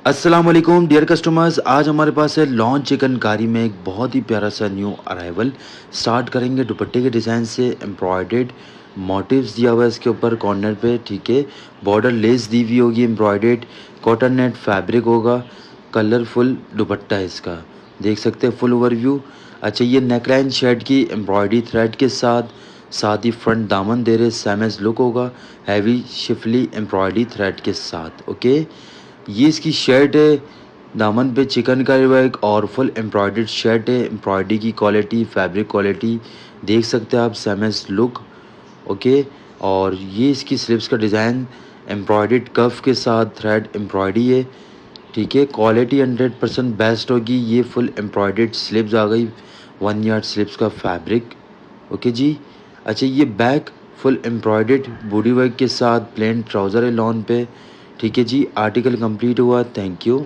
अस्सलाम वालेकुम dear customers, आज हमारे पास है लॉन्च चिकनकारी में एक बहुत ही प्यारा सा न्यू अराइवल। स्टार्ट करेंगे दुपट्टे के डिज़ाइन से। एम्ब्रॉयडेड मोटिव्स दिया हुआ है इसके ऊपर कॉर्नर पे, ठीक है। बॉर्डर लेस दी हुई होगी, एम्ब्रॉयडेड कॉटन नेट फैब्रिक होगा। कलरफुल दुपट्टा है इसका, देख सकते हैं फुल ओवरव्यू। अच्छा, ये नेकलाइन शेड की एम्ब्रॉयडरी थ्रेड के साथ ही फ्रंट दामन दे रहे सैमेज लुक होगा, हैवी शिफली एम्ब्रॉयडरी थ्रेड के साथ। ओके, ये इसकी शर्ट है। दामन पे चिकन का वर्क और फुल एम्ब्रॉयडर्ड शर्ट है। एम्ब्रॉयडरी की क्वालिटी, फैब्रिक क्वालिटी देख सकते हैं आप, सैमेज लुक। ओके, और ये इसकी स्लिप्स का डिज़ाइन एम्ब्रॉयडर्ड कफ के साथ थ्रेड एम्ब्रॉयडरी है, ठीक है। क्वालिटी 100% बेस्ट होगी। ये फुल एम्ब्रॉयडर्ड स्लिप्स आ गई, 1 यार्ड स्लिप्स का फैब्रिक। ओके जी। अच्छा, ये back full embroidered body work के साथ प्लेन ट्राउज़र है लॉन पे, ठीक है जी। आर्टिकल कंप्लीट हुआ, थैंक यू।